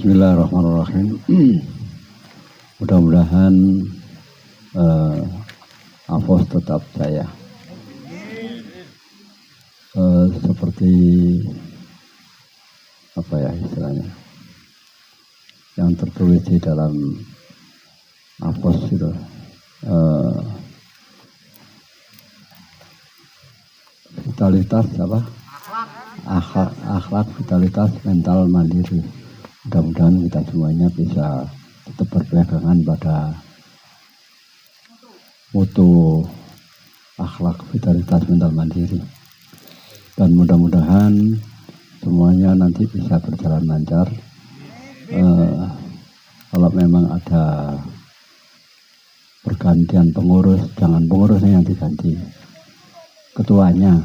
Bismillahirrahmanirrahim. Mudah-mudahan Afos tetap jaya. Seperti apa ya istilahnya yang tertulis di dalam Afos itu, vitalitas apa? Akhlak, vitalitas, mental mandiri. Mudah-mudahan kita semuanya bisa tetap berpegangan pada mutu akhlak, vitalitas, mental mandiri, dan mudah-mudahan semuanya nanti bisa berjalan lancar. Kalau memang ada pergantian pengurus, jangan pengurusnya yang diganti, ketuanya.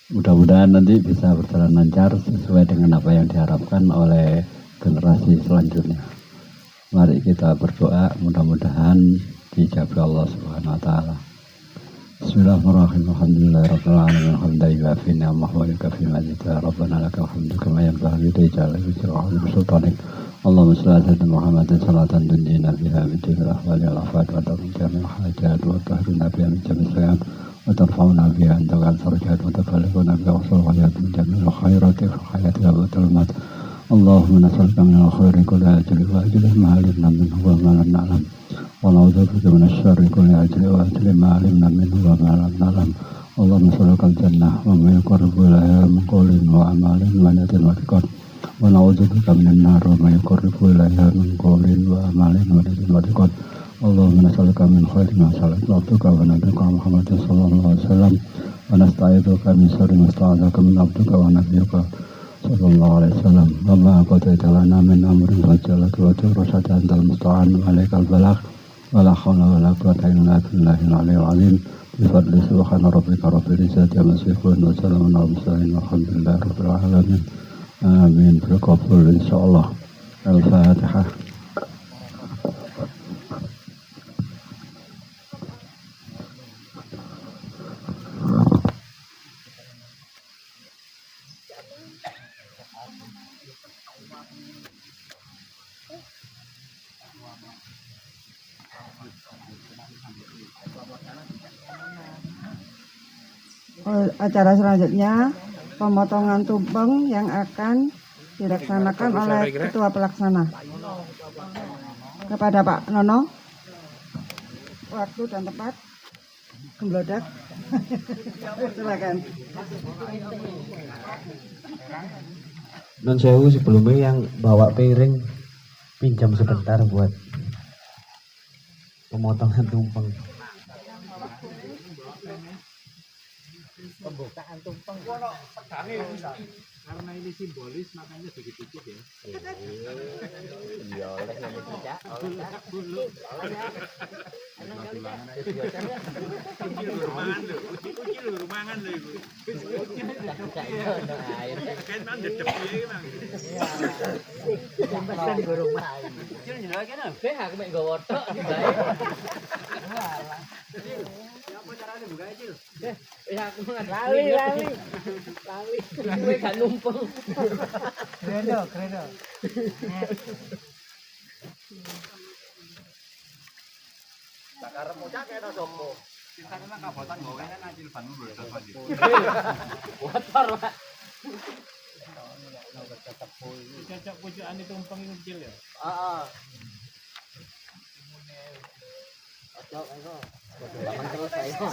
Mudah-mudahan nanti bisa berjalan lancar sesuai dengan apa yang diharapkan oleh generasi selanjutnya. Mari kita berdoa, mudah-mudahan dijabah Allah Subhanahu wa taala. Bismillahirrahmanirrahim. Alhamdulillahirabbil alamin. Alhamdulillahi wa ni'mahu wa kafi majida. Rabbana lakal hamdu kama yanbaghi li jalali wajhika wa sultanik. Allahumma shalli ala sayyidina Muhammadin salatan tunjina biha min jami'il ahwali wal afat wa tarjamil hajat wa tahrina biha min jami'is sayyi'at wa tarfa'una biha indaka al-farjat wa tafalliquna biha usul hayat min jami'il khairati fi hayatika wa talmat. Allahumma nas'aluka min al-khairi kulli ajli wa ajli ma 'alimna minhu wa ma lam na'lam wa na'udzubika min asy-syarri kulli ajli wa ajli ma 'alimna minhu wa ma lam na'lam. Allahumma nas'aluka al-jannah wa ma yuqarribu ilaiha min qawlin wa amalin wa niyatin wa i'tiqad wa na'udzubika minan nar wa ma yuqarribu ilaiha min qawlin wa amalin wa niyatin wa i'tiqad. Allahumma nas'aluka min khairi ma sa'alaka abduka wa nabiyyuka Muhammadin sallallahu alaihi wasallam wa nasta'iduka min sharri ma sta'adzaka min abduka wa nabiyyuka sallallahu alaihi wasallam. Wa ma qadaita lana min amrin faj'alaka wa turshada antal musta'an wa alaikal balagh wa la hawla wa la quwwata illa billahil aliyyil azim. Bi fadli subhana rabbika rabbil izzati amma yasifun wa salamun alal mursalin walhamdulillahi rabbil alamin. Amin. Berkabul insyaallah. Al-Fatihah. Acara selanjutnya pemotongan tumpeng yang akan dilaksanakan oleh Ketua Pelaksana. Kepada Pak Nono, waktu dan tempat gemblodak. Silakan. Non sewu sebelumnya yang bawa piring pinjam sebentar buat pemotongan tumpeng. Pembukaan tumpeng. Karena ini simbolis makanya dikit-dikit ya. Iya, oleh yang tidak. Oleh. Rumangan lho iku. Kan nang dedep iki, Mang. Sampeyan guru mah. Kecil jenenge kene. Aku mek nggawa tok bae. Walah. Apa carane buka Cil? Aku lali. Kowe gak numpeng. Kredo. Sakar mocak kena sopo. Kita nang kabotan gawe nang Cilban lho dapat iki. Motor, Pak. Cocok pucukan tumpeng iku kecil ya? Heeh. Ojo engko. Terus ayo.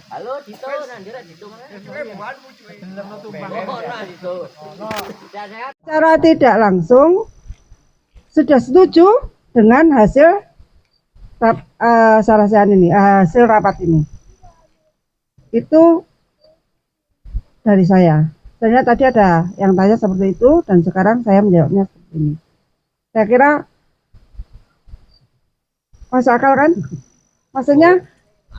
Halo Dito, nandir Dito mana? Secara tidak langsung sudah setuju dengan hasil sarasian ini, hasil rapat ini. Itu dari saya. Sebenarnya tadi ada yang tanya seperti itu dan sekarang saya menjawabnya seperti ini. Saya kira masuk akal kan?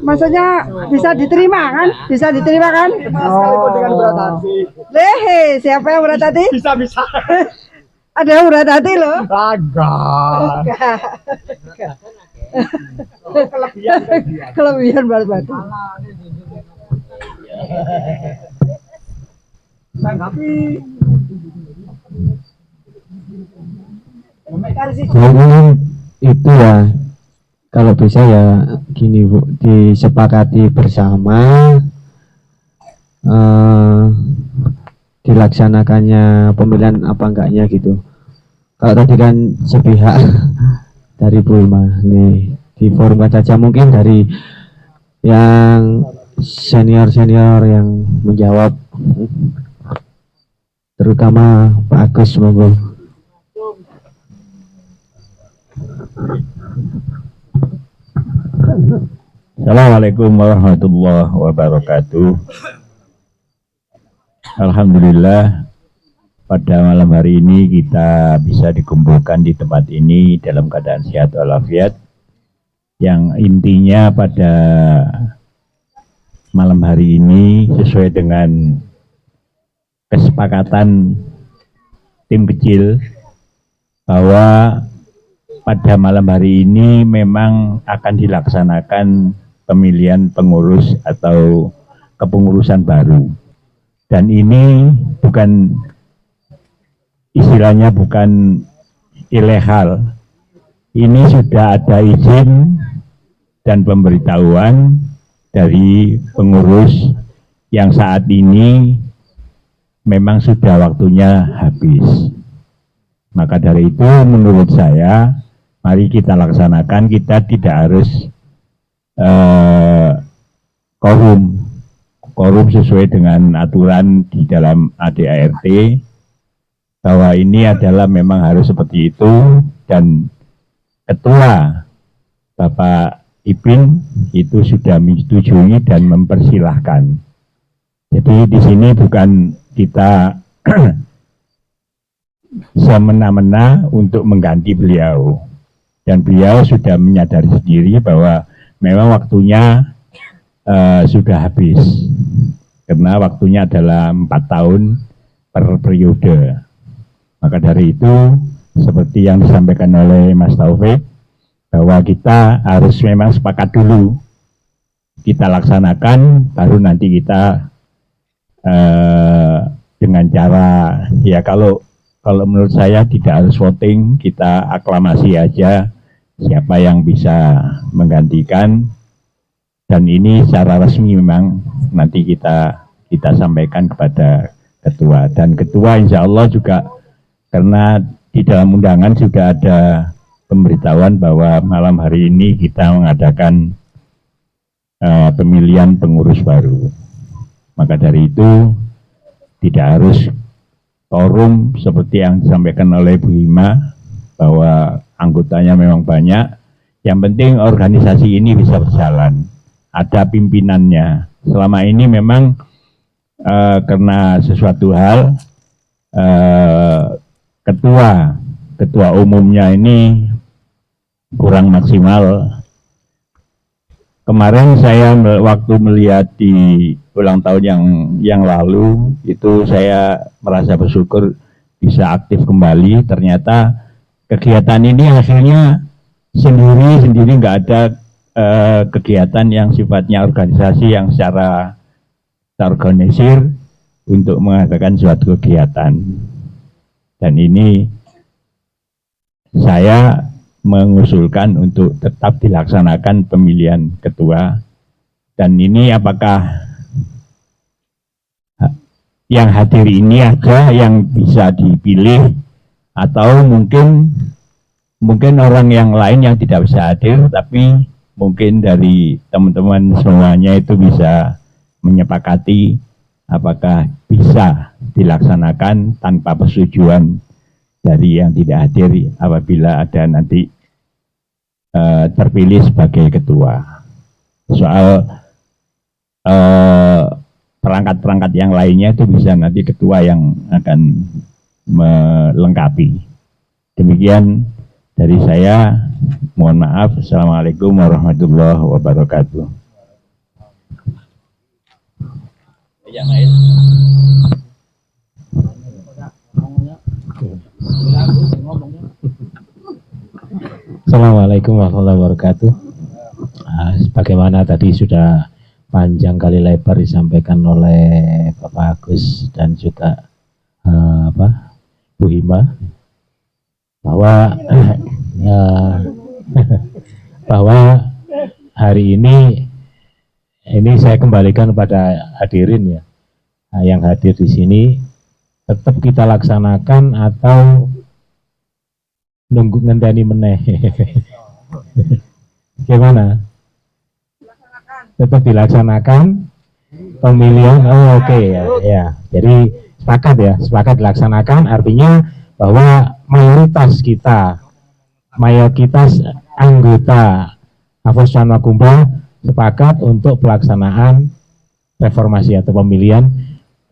Maksudnya bisa diterima kan? Bisa diterima kan? Oh. Lehe, siapa yang berat hati? Bisa. Ada yang berat hati loh? Enggak. Kelebihan berat hati. Itu ya, kalau bisa ya gini Bu, disepakati bersama dilaksanakannya pemilihan apa enggaknya gitu. Kalau tadi kan sepihak dari Bu Ilma nih, diforumkan saja mungkin dari yang senior yang menjawab, terutama Pak Agus, monggo. Assalamualaikum warahmatullahi wabarakatuh. Alhamdulillah pada malam hari ini kita bisa dikumpulkan di tempat ini dalam keadaan sehat walafiat. Yang intinya pada malam hari ini sesuai dengan kesepakatan tim kecil bahwa pada malam hari ini memang akan dilaksanakan pemilihan pengurus atau kepengurusan baru. Dan ini bukan istilahnya bukan ilegal. Ini sudah ada izin dan pemberitahuan dari pengurus yang saat ini memang sudah waktunya habis. Maka dari itu menurut saya mari kita laksanakan, kita tidak harus korum sesuai dengan aturan di dalam ADART bahwa ini adalah memang harus seperti itu, dan ketua Bapak Ipin itu sudah menyetujui dan mempersilahkan. Jadi di sini bukan kita semena-mena untuk mengganti beliau, dan beliau sudah menyadari sendiri bahwa memang waktunya sudah habis, karena waktunya adalah 4 tahun per periode. Maka dari itu seperti yang disampaikan oleh Mas Taufik, bahwa kita harus memang sepakat dulu, kita laksanakan, baru nanti kita dengan cara ya kalau menurut saya tidak harus voting, kita aklamasi aja siapa yang bisa menggantikan, dan ini secara resmi memang nanti kita sampaikan kepada ketua, dan ketua insya Allah juga karena di dalam undangan juga ada pemberitahuan bahwa malam hari ini kita mengadakan pemilihan pengurus baru. Maka dari itu tidak harus forum seperti yang disampaikan oleh Bu Hima bahwa anggotanya memang banyak. Yang penting organisasi ini bisa berjalan, ada pimpinannya. Selama ini memang karena sesuatu hal ketua umumnya ini kurang maksimal. Kemarin saya waktu melihat di ulang tahun yang lalu itu saya merasa bersyukur bisa aktif kembali. Ternyata kegiatan ini akhirnya sendiri nggak ada kegiatan yang sifatnya organisasi yang secara terorganisir untuk mengadakan suatu kegiatan. Dan ini saya mengusulkan untuk tetap dilaksanakan pemilihan ketua. Dan ini apakah yang hadir ini ada yang bisa dipilih atau mungkin orang yang lain yang tidak bisa hadir, tapi mungkin dari teman-teman semuanya itu bisa menyepakati apakah bisa dilaksanakan tanpa persetujuan dari yang tidak hadir apabila ada nanti terpilih sebagai ketua. Soal perangkat-perangkat yang lainnya itu bisa nanti ketua yang akan melengkapi. Demikian dari saya, mohon maaf. Assalamualaikum warahmatullahi wabarakatuh. Assalamualaikum warahmatullahi wabarakatuh. Sebagaimana tadi sudah panjang kali lebar disampaikan oleh Bapak Agus dan juga Bu Hima bahwa hari ini saya kembalikan pada hadirin ya, yang hadir di sini tetap kita laksanakan atau nunggu ngenteni meneh. Gimana? Tetap dilaksanakan pemilihan. Oh, oke. Ya. Jadi sepakat dilaksanakan, artinya bahwa mayoritas anggota Afoshan Wakumba sepakat untuk pelaksanaan reformasi atau pemilihan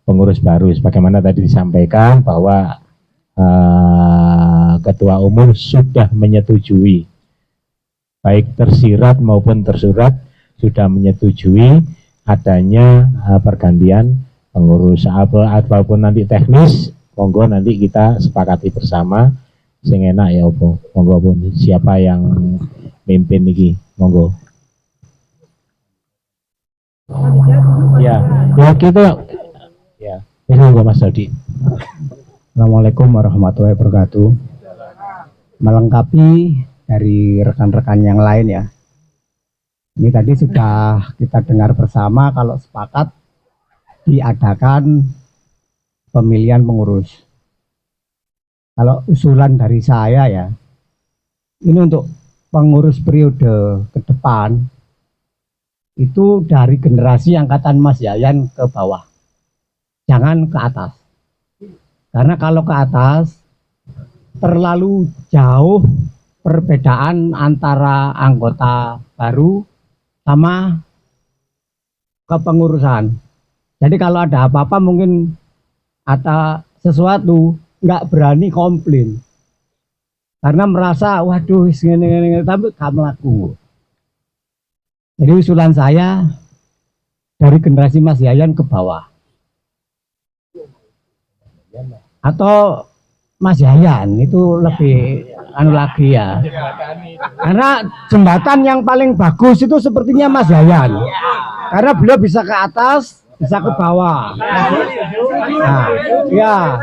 pengurus baru. Sebagaimana tadi disampaikan bahwa Ketua Umum sudah menyetujui, baik tersirat maupun tersurat, sudah menyetujui adanya pergantian pengurus. Apapun nanti teknis, monggo nanti kita sepakati bersama sing enak ya opo. Monggo pun siapa yang mimpin niki, monggo. Ya kita ya, monggo Mas Dodi. Assalamualaikum warahmatullahi wabarakatuh. Melengkapi dari rekan-rekan yang lain ya. Ini tadi sudah kita dengar bersama kalau sepakat diadakan pemilihan pengurus. Kalau usulan dari saya ya, ini untuk pengurus periode ke depan itu dari generasi angkatan Mas Yayan ke bawah, jangan ke atas. Karena kalau ke atas terlalu jauh perbedaan antara anggota baru sama kepengurusan. Jadi kalau ada apa-apa mungkin ada sesuatu nggak berani komplain karena merasa waduh segini tapi gak melaku. Jadi usulan saya dari generasi Mas Yayan ke bawah. Atau Mas Yayan itu lebih lagi ya, karena jembatan yang paling bagus itu sepertinya Mas Yayan, karena beliau bisa ke atas bisa ke bawah. Nah, ya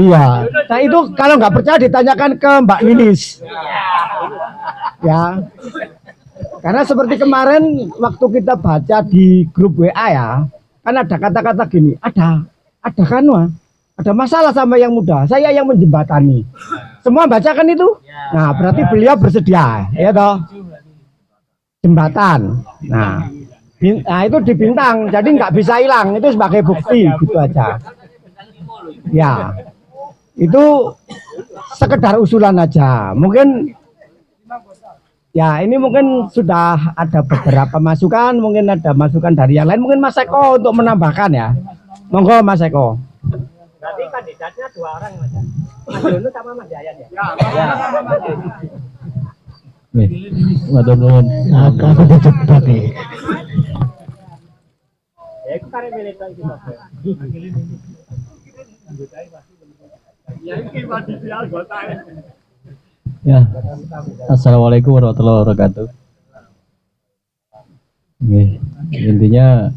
iya, nah itu kalau nggak percaya ditanyakan ke Mbak Ninis ya, karena seperti kemarin waktu kita baca di grup WA ya, kan ada kata-kata gini, ada masalah sama yang muda, saya yang menjembatani. Semua bacakan itu. Nah, berarti beliau bersedia, ya toh. Jembatan. Nah, itu di bintang, jadi nggak bisa hilang. Itu sebagai bukti, gitu aja. Ya, itu sekedar usulan aja. Mungkin, ya ini mungkin sudah ada beberapa masukan, mungkin ada masukan dari yang lain. Mungkin Mas Eko untuk menambahkan ya. Monggo Mas Eko. Berarti kandidatnya 2 orang Mas. Mas Yunus sama Mas Yayan ya? Matur nuwun. Aku dicepat nih. Ya itu karena militan gitu. Ya. Assalamualaikum warahmatullahi wabarakatuh. Nggih, intinya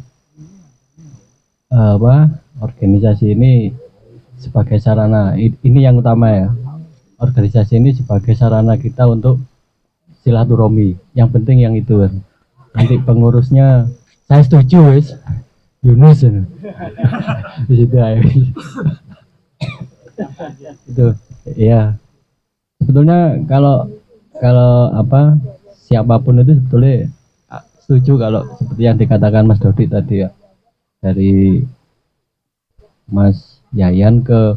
organisasi ini sebagai sarana, ini yang utama ya. Organisasi ini sebagai sarana kita untuk silaturahmi. Yang penting yang itu kan. Nanti pengurusnya saya setuju wis. Yunus ini. Di situ ayo. Itu ya. Sebetulnya kalau siapapun itu sebetulnya setuju kalau seperti yang dikatakan Mas Dodi tadi ya. Dari Mas Yayan ke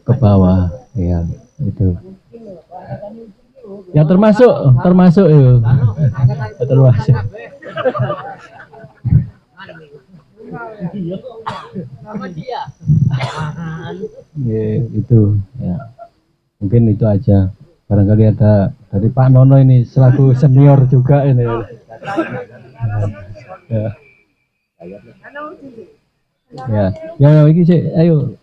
bawah ya itu. Ya termasuk itu. Termasuk. Ya, itu ya. Mungkin itu aja. Barangkali ada dari Pak Nono ini selaku senior juga ini. Ya iki sih ayo.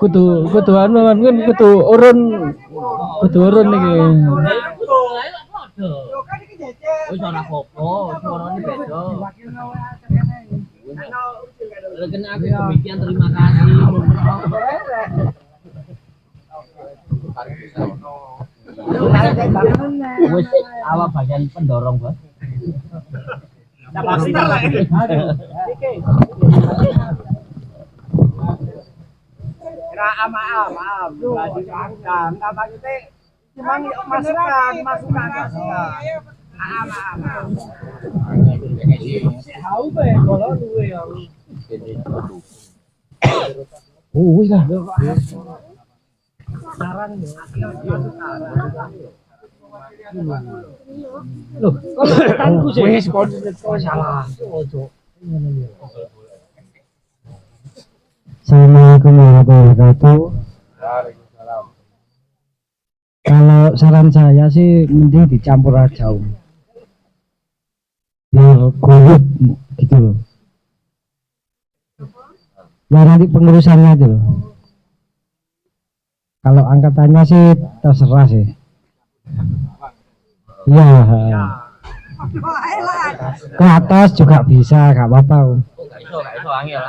Kudu anu kan kudu urun iki. Wis ora apa-apa, suarane beda. Kena aku demikian, terima kasih. Wis awak bagian pendorong, Bos. Maaf. Enggak maksudnya cuma masukan. Maaf. Wis lah. Loh, kok wis salah. Assalamualaikum warahmatullahi wabarakatuh. Kalau saran saya sih mending dicampur aja, biar guyup gitu loh. Ya nanti pengurusannya aja loh. Kalau angkatannya sih terserah sih. Iya. Ke atas juga bisa, gak apa-apa. Iso angel.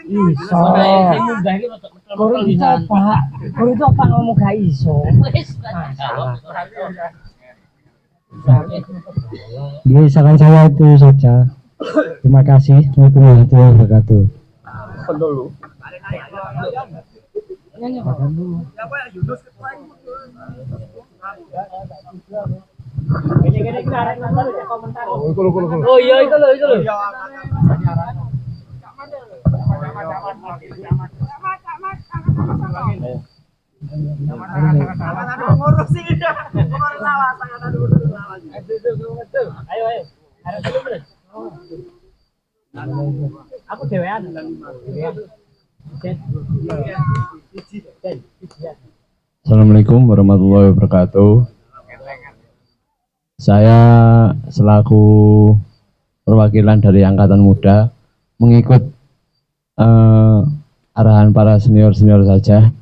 Iso. Kok itu apa ngomong gak iso? Jadi saran saya itu saja. Terima kasih. Assalamualaikum warahmatullahi wabarakatuh. Pendulu. Oh iya itu loh. Ayo. Aku dewean. Assalamualaikum warahmatullahi wabarakatuh. Saya selaku perwakilan dari Angkatan Muda mengikut arahan para senior saja.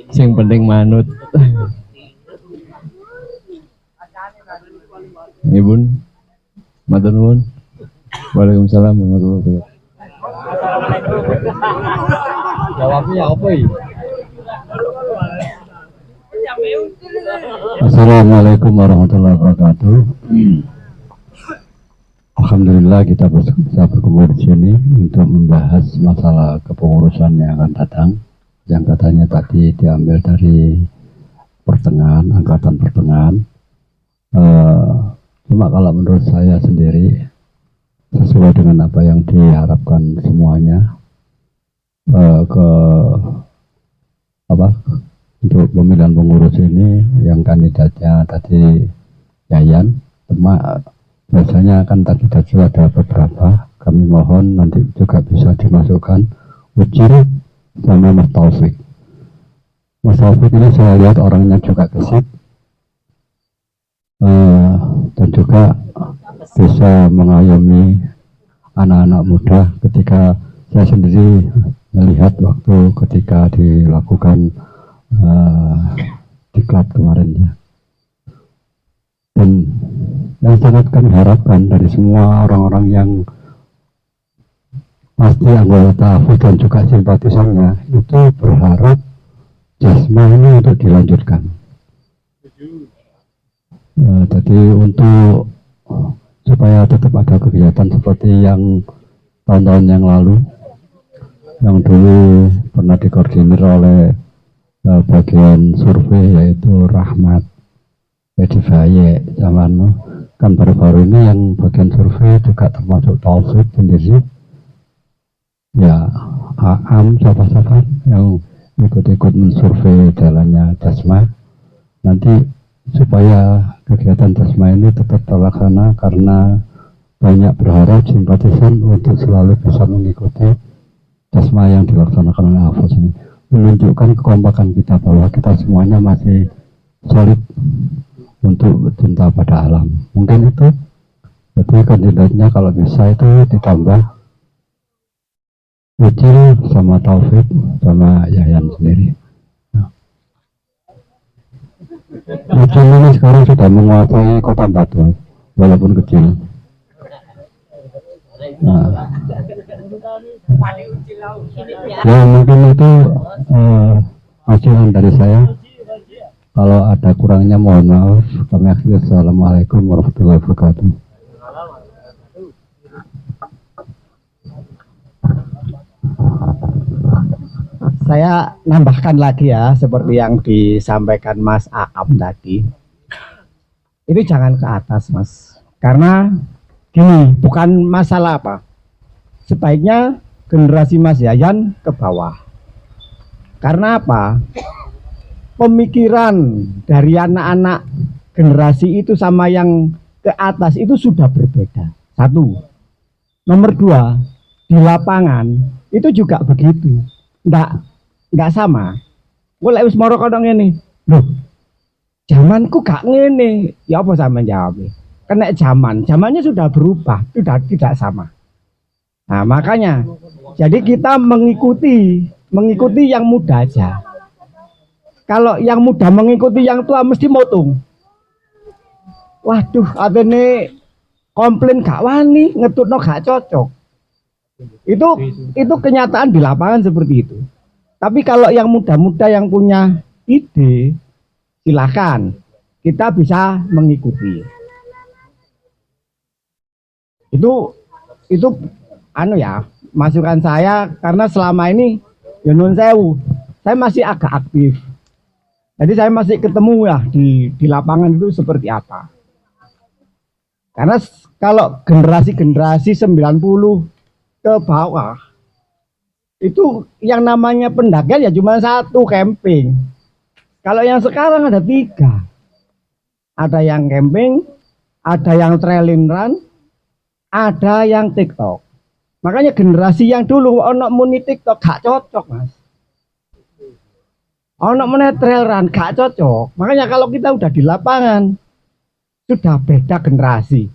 Sing penting manut. Ibu, matur nuwun. Waalaikumsalam warahmatullahi wabarakatuh. Jawabnya apa ya? Assalamualaikum warahmatullahi wabarakatuh. Alhamdulillah kita bisa berkumpul di sini untuk membahas masalah kepengurusan yang akan datang, yang katanya tadi diambil dari angkatan pertengahan. Cuma kalau menurut saya sendiri sesuai dengan apa yang diharapkan semuanya, untuk pemilihan pengurus ini yang kandidatnya tadi Yayan, cuma biasanya kan tadi ada beberapa, kami mohon nanti juga bisa dimasukkan Ucil sama Mas Taufik. Mas Taufik ini saya lihat orangnya juga gesit, dan juga bisa mengayomi anak-anak muda. Ketika saya sendiri melihat waktu ketika dilakukan diklat kemarin ya, dan yang sangat kami harapkan dari semua orang-orang yang pasti anggota AFU dan juga simpatisannya itu berharap Jasma ini untuk dilanjutkan. Jadi untuk supaya tetap ada kegiatan seperti yang tahun-tahun yang lalu, yang dulu pernah dikoordinir oleh bagian survei yaitu Rahmat Edi Faye zaman kan baru-baru ini yang bagian survei juga termasuk Taufik sendiri ya, Aam siapa-siapa yang ikut-ikut mensurvei jalannya Jasma, nanti supaya kegiatan Jasma ini tetap terlaksana, karena banyak berharap simpatisan untuk selalu bisa mengikuti Jasma yang dilaksanakan oleh AFOS ini, menunjukkan kekompakan kita bahwa kita semuanya masih solid untuk cinta pada alam. Mungkin itu, jadi kandidatnya kalau bisa itu ditambah Ucil sama Taufik sama Yayan sendiri. Ucil ini sekarang sudah menguasai Kota Batu walaupun kecil. Ya mungkin itu masukan dari saya. Kalau ada kurangnya mohon maaf. Kami akhiri. Assalamualaikum warahmatullahi wabarakatuh. Saya nambahkan lagi ya, seperti yang disampaikan Mas Aam tadi. Ini jangan ke atas, Mas. Karena gini, bukan masalah apa. Sebaiknya generasi Mas Yayan ke bawah. Karena apa? Pemikiran dari anak-anak generasi itu sama yang ke atas itu sudah berbeda. Satu. Nomor dua, di lapangan itu juga begitu. Enggak sama. Mulai wis moro kono ngene. Loh. Zamanku gak ngene. Ya apa sampean jawab? Kena zamannya sudah berubah, sudah tidak sama. Nah, makanya jadi kita mengikuti yang muda aja. Kalau yang muda mengikuti yang tua mesti motung. Waduh, atene komplain gak wani, ngetutno gak cocok. Itu kenyataan di lapangan seperti itu. Tapi kalau yang muda-muda yang punya ide, silakan kita bisa mengikuti. Itu ya, masukan saya, karena selama ini ya nun sewu, saya masih agak aktif. Jadi saya masih ketemu ya di lapangan itu seperti apa. Karena kalau generasi 90 ke bawah itu yang namanya pendakian ya cuma satu, camping. Kalau yang sekarang ada 3. Ada yang camping, ada yang trailing run, ada yang TikTok. Makanya generasi yang dulu ono muni TikTok gak cocok, Mas. Ono muni trail run gak cocok. Makanya kalau kita udah di lapangan sudah beda generasi.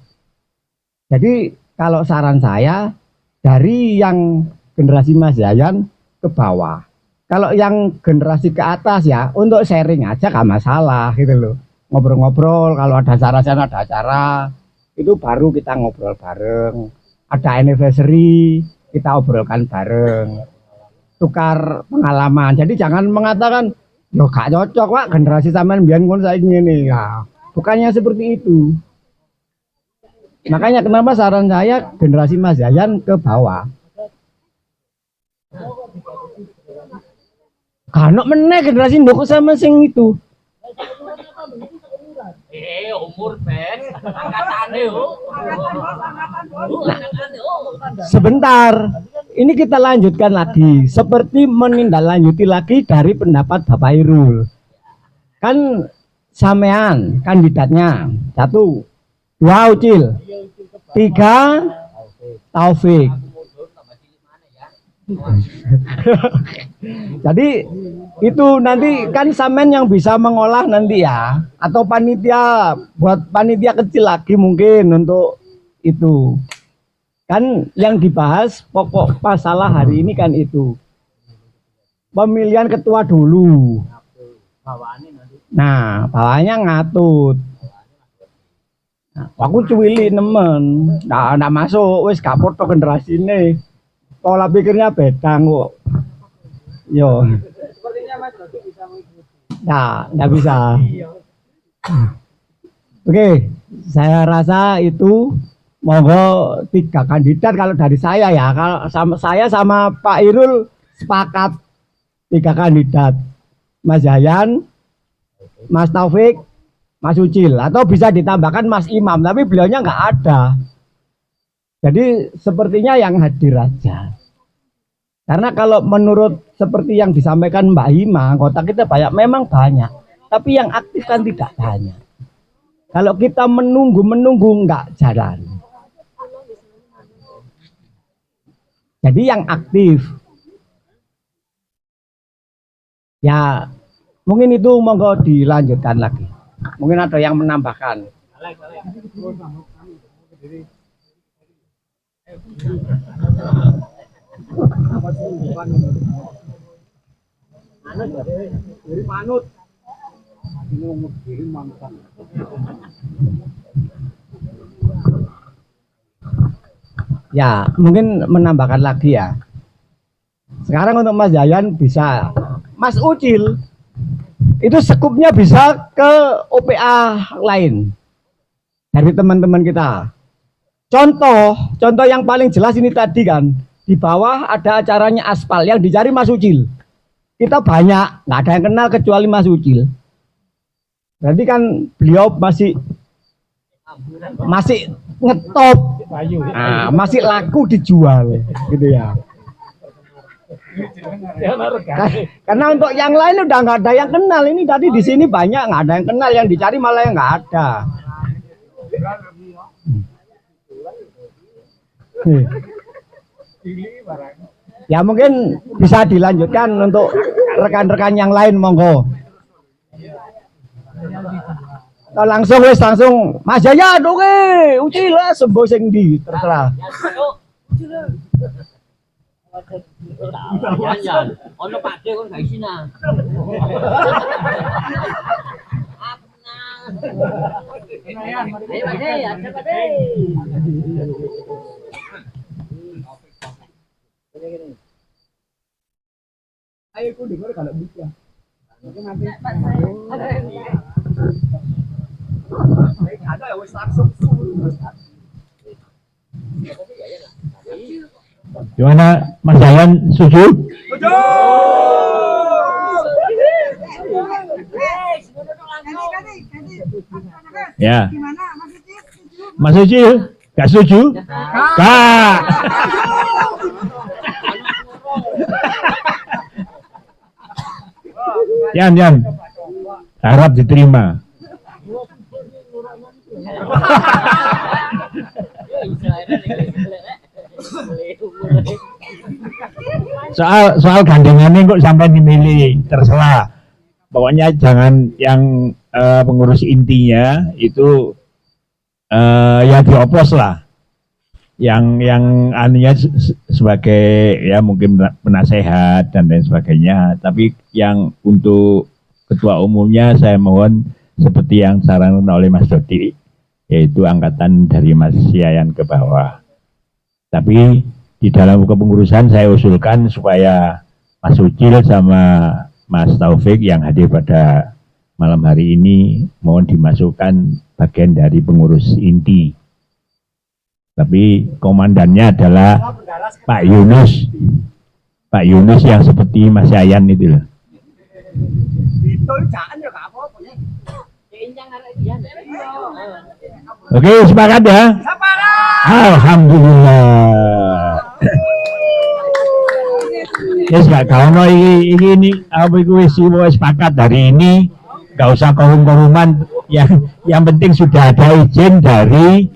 Jadi kalau saran saya dari yang generasi Mas Yayan ke bawah. Kalau yang generasi ke atas ya untuk sharing aja gak masalah gitu loh. Ngobrol-ngobrol, kalau ada acara itu baru kita ngobrol bareng. Ada anniversary kita obrolkan bareng. Tukar pengalaman. Jadi jangan mengatakan yo gak cocok Pak generasi sampean mbiyen kon saiki ngene ya. Bukannya seperti itu. Makanya kenapa saran saya generasi Mas Yayan ke bawah. Karena meneh generasi ndoko sama sing itu. Umur Ben, angkatane yo. Sebentar, ini kita lanjutkan lagi. Seperti menindaklanjuti lagi dari pendapat Bapak Irul. Kan sampean kandidatnya 1, 2 Ucil, 3 Taufik. Jadi itu nanti kan sampean yang bisa mengolah nanti ya, atau panitia, buat panitia kecil lagi mungkin untuk itu. Kan yang dibahas pokok masalah hari ini kan itu. Pemilihan ketua dulu. Nah, bawahnya ngatut. Nah, aku cuwili nemen. Nah, masuk wis gak foto generasi ini. Pola pikirnya beda kok. Yo. Sepertinya Mas Dodi bisa mengikuti. Nah, enggak bisa. Oke, saya rasa itu monggo 3 kandidat kalau dari saya ya. Kalau sama Pak Irul sepakat 3 kandidat. Mas Yayan, Mas Taufik, Mas Ucil, atau bisa ditambahkan Mas Imam, tapi beliaunya nggak ada. Jadi sepertinya yang hadir aja. Karena kalau menurut seperti yang disampaikan Mbak Hima, anggota kita banyak, memang banyak. Tapi yang aktif kan tidak banyak. Kalau kita menunggu nggak jalan. Jadi yang aktif. Ya mungkin itu monggo dilanjutkan lagi. Mungkin ada yang menambahkan. Ya, mungkin menambahkan lagi ya. Sekarang untuk Mas Yayan bisa, Mas Ucil itu skupnya bisa ke OPA lain dari teman-teman kita. Contoh yang paling jelas ini tadi kan, di bawah ada acaranya aspal yang dicari Mas Ucil. Kita banyak, nggak ada yang kenal kecuali Mas Ucil. Berarti kan beliau masih ngetop, nah, masih laku dijual, gitu ya. Karena untuk yang lain udah nggak ada yang kenal. Ini tadi di sini banyak nggak ada yang kenal, yang dicari malah yang nggak ada. Ya mungkin bisa dilanjutkan untuk rekan-rekan yang lain, monggo. Langsung Mas Jaya oke, Ucil lah sembo sing ndi terserah. Ono Pak D kon gak isin ah. Ayo Pak D, ada Pak D. Ayo ku dengar kalau bisa. Mungkin nanti ada wis langsung. Gimana Mas Yayan, setuju? Ya. Mas Ucil, gak setuju? Kak. Yan, harap diterima. Soal gandengannya kok sampai dimilih, terserah. Pokoknya jangan yang pengurus intinya itu ya diopos lah. Yang anunya sebagai ya mungkin penasehat dan lain sebagainya. Tapi yang untuk ketua umumnya saya mohon seperti yang disarankan oleh Mas Dodi, yaitu angkatan dari Mas Yayan ke bawah. Tapi di dalam kepengurusan saya usulkan supaya Mas Ucil sama Mas Taufik yang hadir pada malam hari ini mohon dimasukkan bagian dari pengurus inti. Tapi komandannya adalah Pak Yunus. Pak Yunus yang seperti Mas Yayan itu loh. Oke, sepakat ya? Alhamdulillah. Yes, gak kau ini apa itu sepakat hari ini, gak usah korum-koruman. Yang penting sudah ada izin dari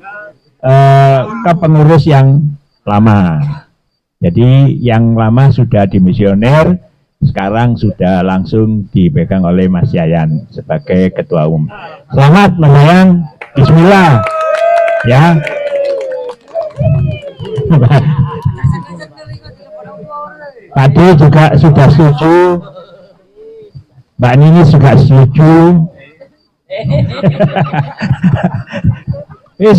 kepengurus yang lama. Jadi yang lama sudah dimisioner, sekarang sudah langsung dipegang oleh Mas Yayan sebagai ketua umum. Selamat melayang, Bismillah. Ya. Tadi juga sudah setuju, Mbak Nini juga setuju. Wis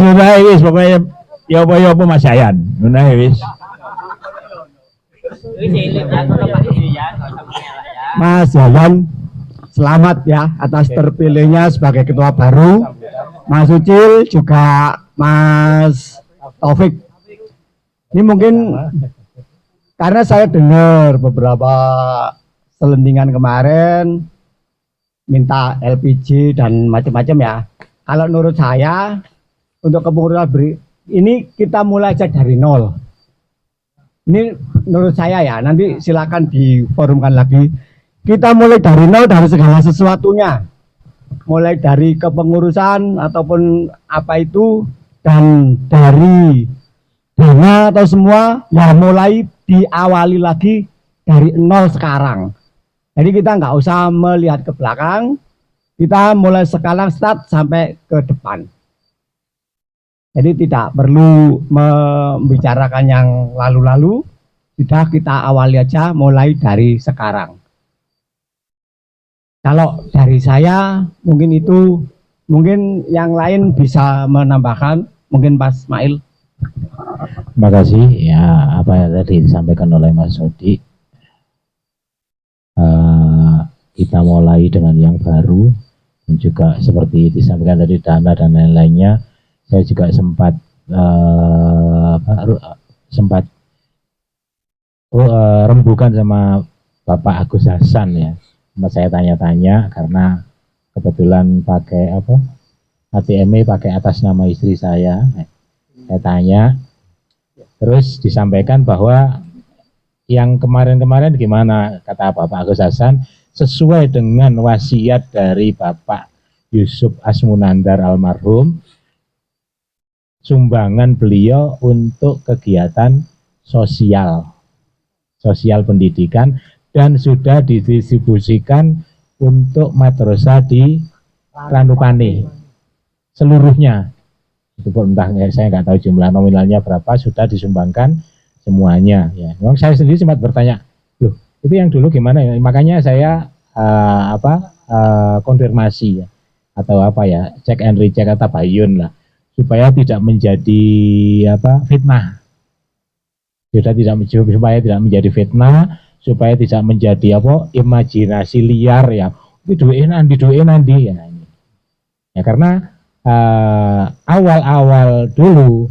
pokoknya ya apa Mas Yayan. Ngono wis. Mas Yayan, selamat ya atas terpilihnya sebagai ketua baru. Mas Ucil juga Mas Taufik. Ini mungkin karena saya dengar beberapa selentingan kemarin minta LPG dan macam-macam ya. Kalau menurut saya untuk kepengurusan ini kita mulai aja dari nol. Ini menurut saya ya, nanti silakan diforumkan lagi. Kita mulai dari nol dari segala sesuatunya. Mulai dari kepengurusan ataupun apa itu, dan dari dana atau semua ya mulai diawali lagi dari nol sekarang. Jadi kita nggak usah melihat ke belakang, kita mulai sekarang start sampai ke depan. Jadi tidak perlu membicarakan yang lalu-lalu, sudah kita awali aja mulai dari sekarang. Kalau dari saya mungkin itu, mungkin yang lain bisa menambahkan, mungkin Mas Mail. Terima kasih ya apa yang tadi disampaikan oleh Mas Sodi. Kita mulai dengan yang baru dan juga seperti disampaikan tadi dana dan lain-lainnya. Saya juga sempat rembukan sama Bapak Agus Hasan ya. Saya tanya-tanya karena kebetulan pakai apa ATM pakai atas nama istri saya. Saya tanya, terus disampaikan bahwa yang kemarin-kemarin gimana, kata Bapak Agus Hasan, sesuai dengan wasiat dari Bapak Yusuf Asmunandar almarhum, sumbangan beliau untuk kegiatan sosial pendidikan dan sudah didistribusikan untuk madrasah di Ranupane seluruhnya. Itu pun entah saya nggak tahu jumlah nominalnya berapa, sudah disumbangkan semuanya ya. Memang saya sendiri sempat bertanya, loh itu yang dulu gimana ya? Makanya saya konfirmasi ya, atau apa ya, cek and recheck atau bayun lah, supaya tidak menjadi fitnah. Supaya tidak menjadi fitnah, supaya tidak menjadi imajinasi liar ya. Diduin nanti ya. Ya karena awal-awal dulu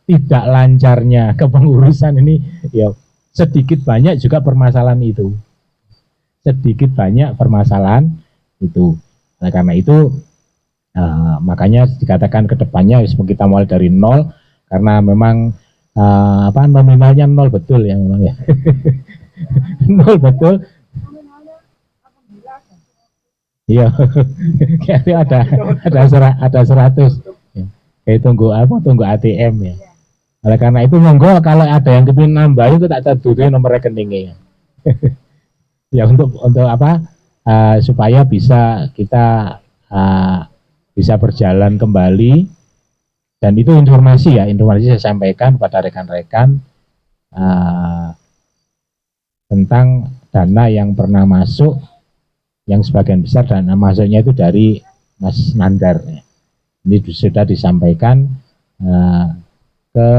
tidak lancarnya kepengurusan ini ya sedikit banyak juga permasalahan itu. Nah, karena itu makanya dikatakan kedepannya kita mulai dari nol, karena memang nominalnya nol betul ya memang ya. Nol betul. Iya. ada 100. Ya. Kayak tunggu ATM ya. Oleh karena itu monggo kalau ada yang kepingin nambah itu tak tertulis nomor rekeningnya. Ya untuk supaya bisa kita bisa berjalan kembali. Dan itu informasi saya sampaikan kepada rekan-rekan tentang dana yang pernah masuk, yang sebagian besar dana masuknya itu dari Mas Nandar. Ini sudah disampaikan ke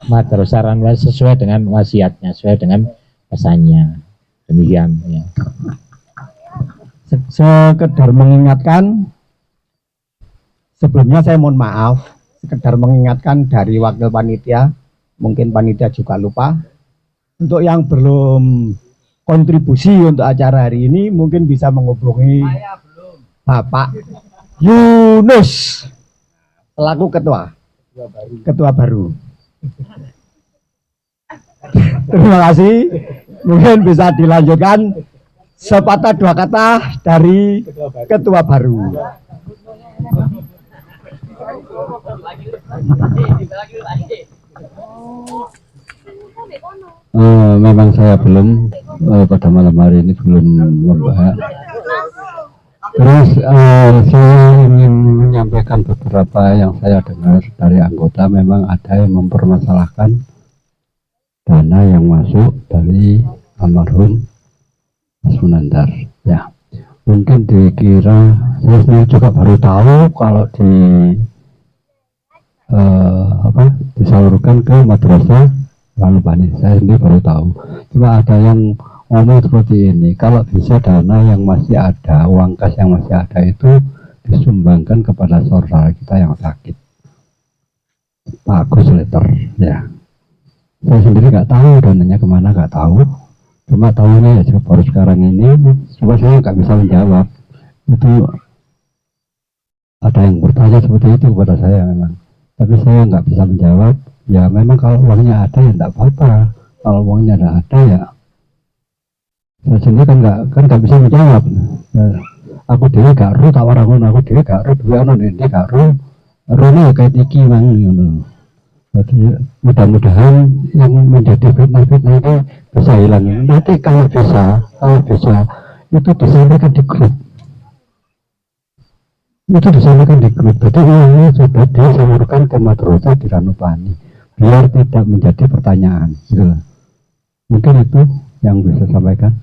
Madrasah Ranupane sesuai dengan wasiatnya, sesuai dengan pesannya. Demikian ya. Sekedar mengingatkan, Sebelumnya saya mohon maaf, sekedar mengingatkan dari wakil panitia, mungkin panitia juga lupa. Untuk yang belum kontribusi untuk acara hari ini, mungkin bisa menghubungi Bapak Yunus selaku ketua baru. Terima kasih. Mungkin bisa dilanjutkan sepatah dua kata dari ketua baru. Memang saya belum pada malam hari ini belum membahas. Terus saya ingin menyampaikan beberapa yang saya dengar dari anggota. Memang ada yang mempermasalahkan dana yang masuk dari almarhum Mas Munandar. Ya, mungkin dikira, saya sendiri juga baru tahu kalau disalurkan ke madrasah Ranupani. Saya sendiri baru tahu. Cuma ada yang ngomong seperti ini, kalau bisa dana yang masih ada, uang kas yang masih ada itu disumbangkan kepada saudara kita yang sakit, Pak Agus Letter. Ya, saya sendiri nggak tahu dananya kemana, nggak tahu. Cuma tahunya ya baru sekarang ini. Cuma saya nggak bisa menjawab. Itu ada yang bertanya seperti itu kepada saya memang. Tapi saya nggak bisa menjawab. Ya memang kalau uangnya ada ya nggak apa-apa. Kalau uangnya nggak ada ya saya sendiri kan nggak bisa menjawab. Aku dewi gak ru tak warangun, aku dewi gak ru dua orang ini gak ru nih kayak iki mang. Jadi mudah-mudahan yang menjadi fitnah-fitnah itu bisa hilang. Nanti kalau bisa itu disampaikan di grup. Itu disampaikan di grup. Jadi ini sudah disalurkan ke madrasah di Ranupani biar tidak menjadi pertanyaan. Gitu. Mungkin itu yang bisa sampaikan.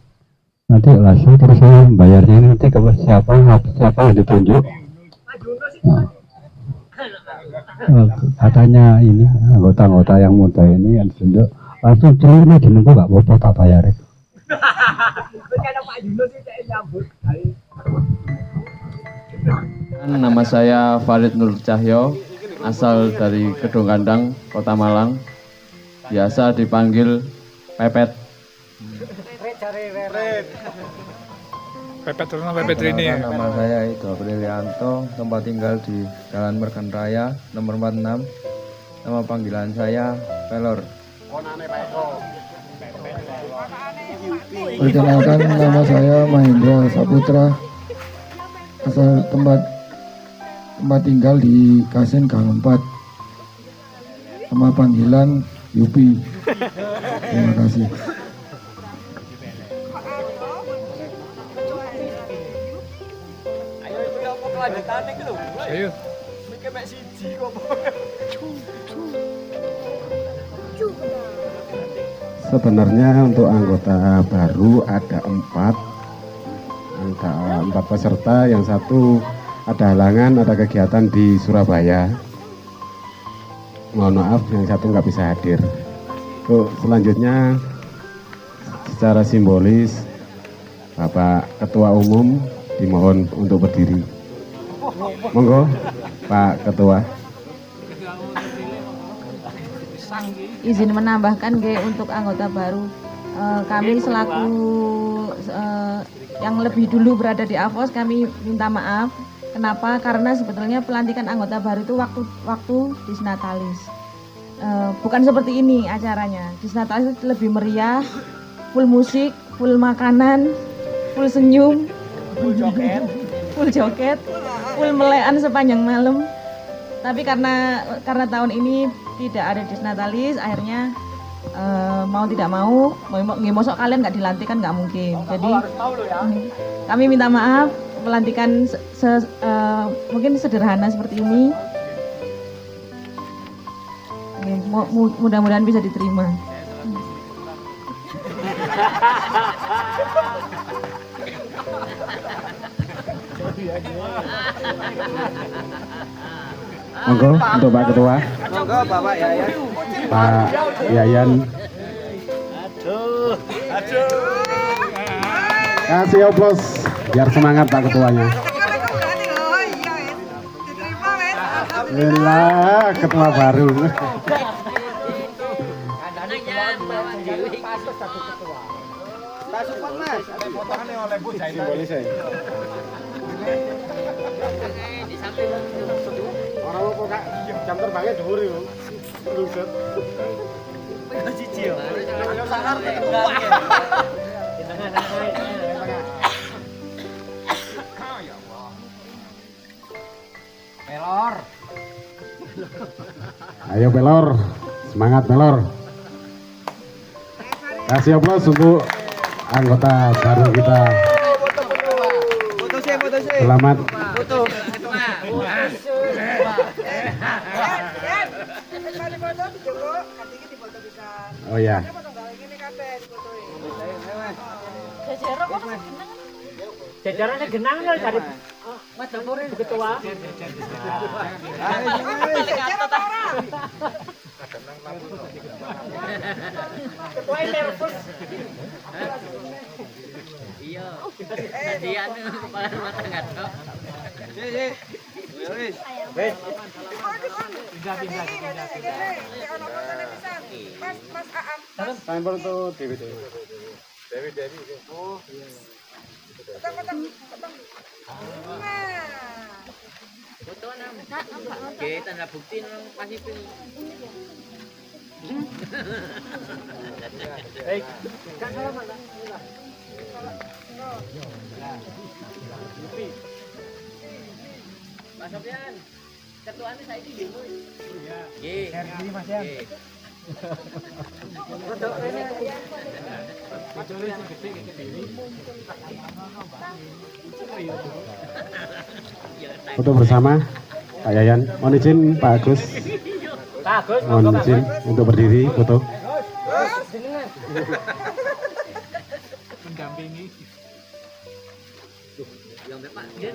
Nanti langsung terus saya membayarnya ini nanti ke siapa yang ditunjuk. Nah. Katanya ini anggota-anggota yang muda ini yang ditunjuk langsung celurnya dinunggu gak apa-apa tak bayar. Nama saya Farid Nur Cahyo, asal dari Kedung Kandang, Kota Malang. Biasa dipanggil Pepet. Pepet Turno, Pepet Rini. Nama saya itu Aprilianto, tempat tinggal di Jalan Mergan Raya, nomor 46. Nama panggilan saya Pelor. Perkenalkan, nama saya Mahendra Saputra, asal tempat tinggal di Kasen Gang 4. Nama panggilan Yupi. Terima kasih. Ayo. Sebenarnya untuk anggota baru ada 4 peserta. Yang satu ada halangan, ada kegiatan di Surabaya. Mohon maaf, yang satu nggak bisa hadir. Selanjutnya secara simbolis Bapak Ketua Umum dimohon untuk berdiri. Monggo Pak Ketua. Izin menambahkan untuk anggota baru, kami selaku yang lebih dulu berada di AFOS, kami minta maaf. Kenapa? Karena sebetulnya pelantikan anggota baru itu waktu Disnatalis. Bukan seperti ini acaranya. Disnatalis itu lebih meriah, full musik, full makanan, full senyum, full joget, full melekan sepanjang malam. Tapi karena tahun ini tidak ada Disnatalis, akhirnya mau tidak mau, mosok kalian nggak dilantik kan nggak mungkin. Jadi kami minta maaf, pelantikan mungkin sederhana seperti ini. Mudah-mudahan bisa diterima. Monggo untuk Pak Ketua. Monggo Bapak Yayan. Pak Yayan. Kasih aplaus biar semangat Pak Ketuanya. Alhamdulillah ketua baru. Orang mau kok jam terbangnya dhuwur yo. Luset. Pelor. Ayo pelor, semangat pelor. Kasih aplaus untuk anggota baru kita. Selamat. Oh ya. Jajarannya genang loh dari Mas Dapuri ketua. Ketua nervous. Iya. Dia kepala rumah tangga tok. Wis. Wis. Pindah. Mas Aam. Sampel tuh Dewi. Oh, iya. Potong. Foto nang. Oke, tanda bukti nang pas itu. Baik. Kan salah mana? Mas Sofian, ketuanya saya ini dulu. Iya. Nggih. Mas ya. Foto bersama Pak Yayan. Mohon izin Pak Agus. Pak Agus, Mohon izin untuk berdiri foto. Mendampingi. Yang Pak Jen.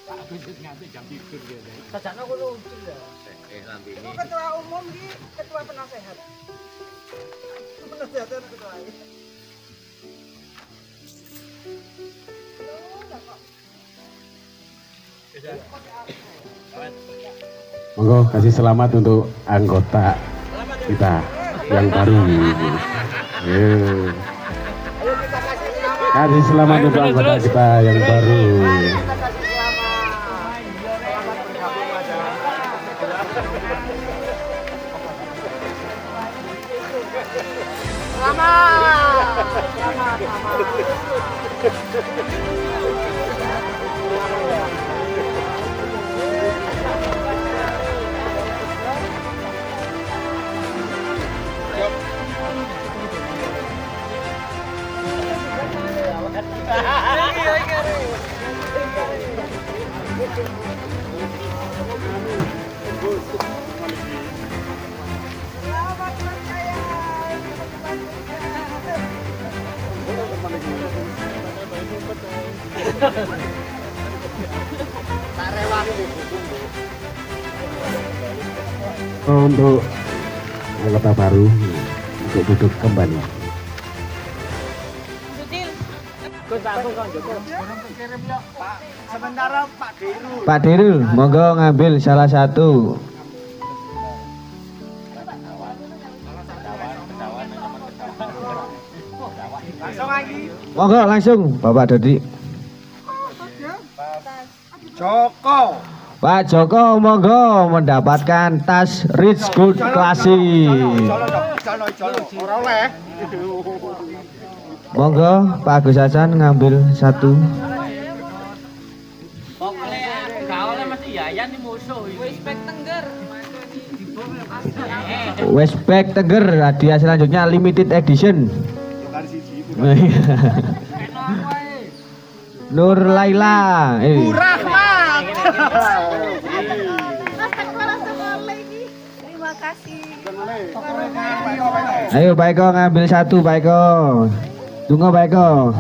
Pak Agus nganti jam tidur dia. Sajane kulo ya. Lambini. Ketua umum di ketua penasehat. Penasehat ketua. Monggo kasih selamat untuk anggota kita yang baru. Kasih selamat untuk anggota kita yang baru. Untuk anggota baru untuk duduk kembali. Sementara Pak Dirul. Pak Dirul, monggo ngambil salah satu. Langsung lagi. Monggo langsung Bapak Dodi. Joko. Pak Joko monggo mendapatkan tas Rich Gold Classic. Ora oleh. Monggo Pak Agus Hasan ngambil satu. Pokoknya gak oleh Mas Yayan nih musuh ini. Westpac Teger, hadiah selanjutnya limited edition. Nur Laila. Rahmat. Terima kasih. Ayo Pak Eko ngambil satu Pak Eko. Tunggu Pak Eko.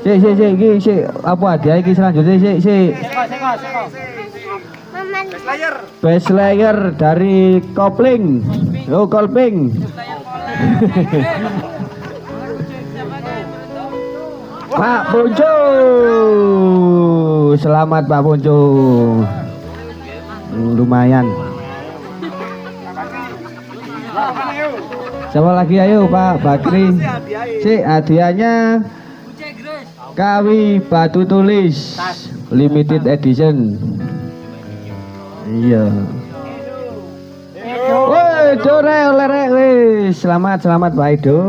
Si, apa hadiah ini selanjutnya si. Best layer dari Kopling. Oh Kopling. Pak Bojo. selamat Pak Puncung. Lumayan. Siapa lagi, ayo Pak Bakri. Si hadiahnya Kawi batu tulis limited edition. Iya. Woi, dore lerek wis. Selamat Pak Edo.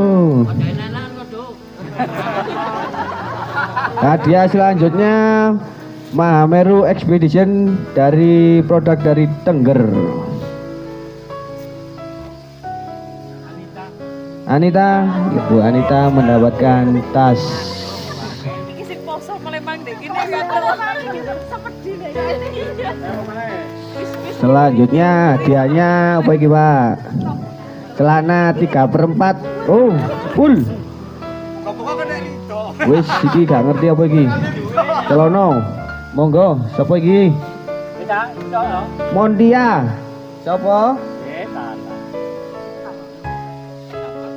Hadiah selanjutnya Mahameru Expedition dari produk dari Tengger. Anita, Ibu Anita mendapatkan tas. Selanjutnya hadiahnya apa iki Pak? Celana 3/4. Oh, full. Wis iki gak ngerti apa iki. Celono. Monggo, sapa iki? Mondia. Sapa?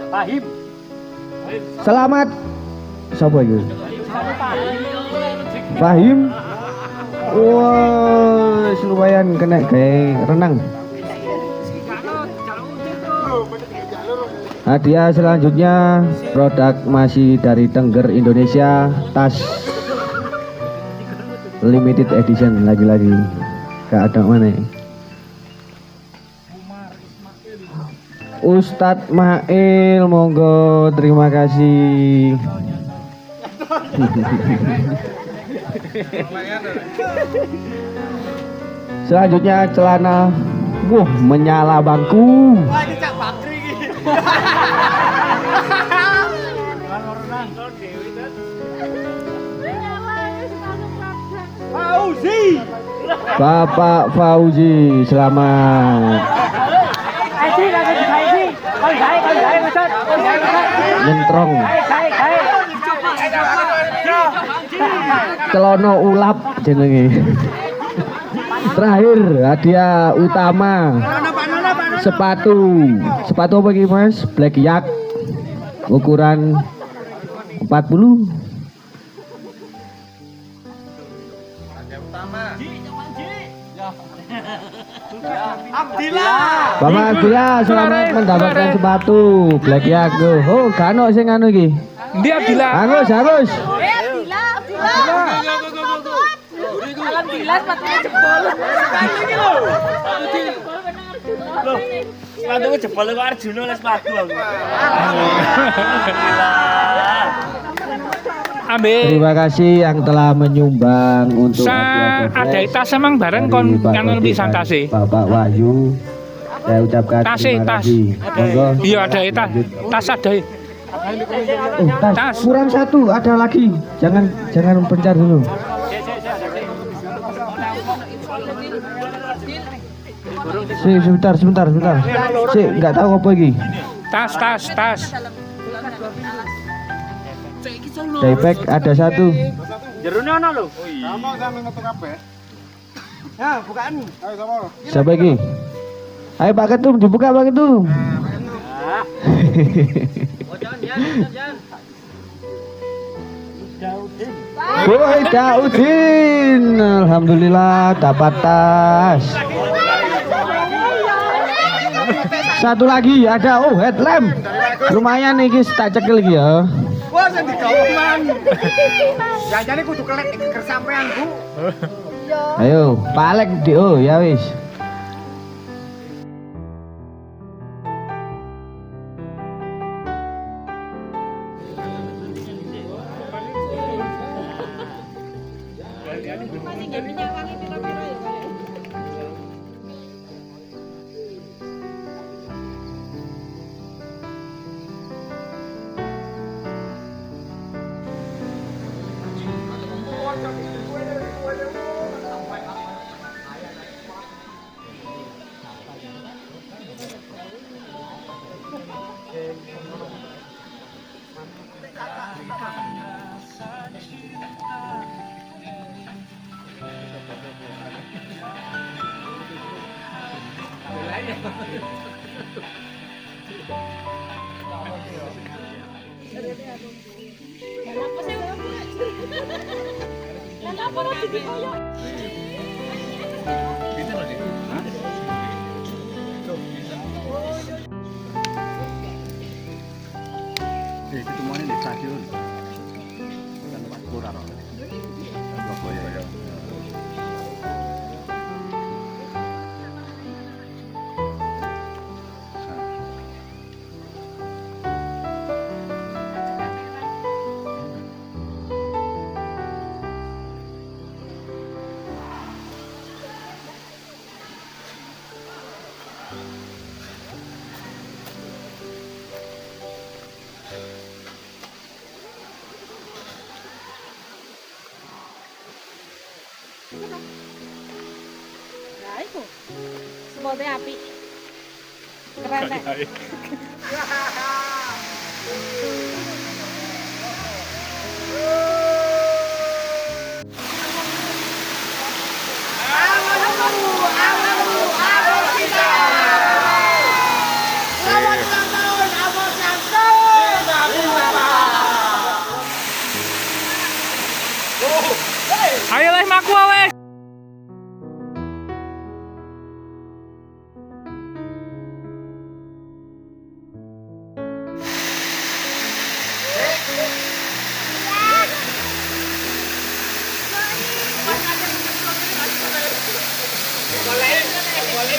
Fahim. Selamat. Sapa iki? Fahim. Wah, lumayan kena kayak renang. Hadiah selanjutnya produk masih dari Tengger Indonesia, tas limited edition lagi-lagi. Gak ada mana. Ustadz Mail, monggo, terima kasih. Selanjutnya celana, wah menyala bangku. Bapak Fauzi, selamat. Nyentrong. Celono ulap jenenge. Terakhir hadiah utama sepatu apa iki Mas? Black Yak ukuran 40. Bapak Abdillah selamat mendapatkan sepatu Black Yak. Oh, kano sing anu iki. Ndi Abdillah? Agus. Alhamdulillah sepatunya jebol. Sepatunya jebol kok Arjuna les sepatu aku. Terima kasih yang telah menyumbang untuk ada tas emang bareng kon yang pisan tase. Bapak Wahyu, saya ucapkan terima kasih. Monggo. Iya ada tas ada. Oh, tas kurang satu, ada lagi. Jangan pencar dulu. Sebentar. Nggak tahu apa lagi. Tas. Daypack ada satu. Jerone ana lho. Sama ngetuk kabeh. Ya, bukaan. Ayo sama. Siapa lagi? Ayo Pak Ketum, dibuka Pak Ketum. Boy Daudin, alhamdulillah dapat tas. Satu lagi ada, oh headlamp. Lumayan nih guys, tak cekel lagi ya. Wah, sing digawuman. Janjane kudu kelek ger sampean, Bu. Ayo, palek di ya wis. Ketemuannya di stasiun. Tempat kurang. Surabaya. Nah, itu. Spotnya api. Keren, Nek. Ayo les maku wes. Boleh, boleh, boleh.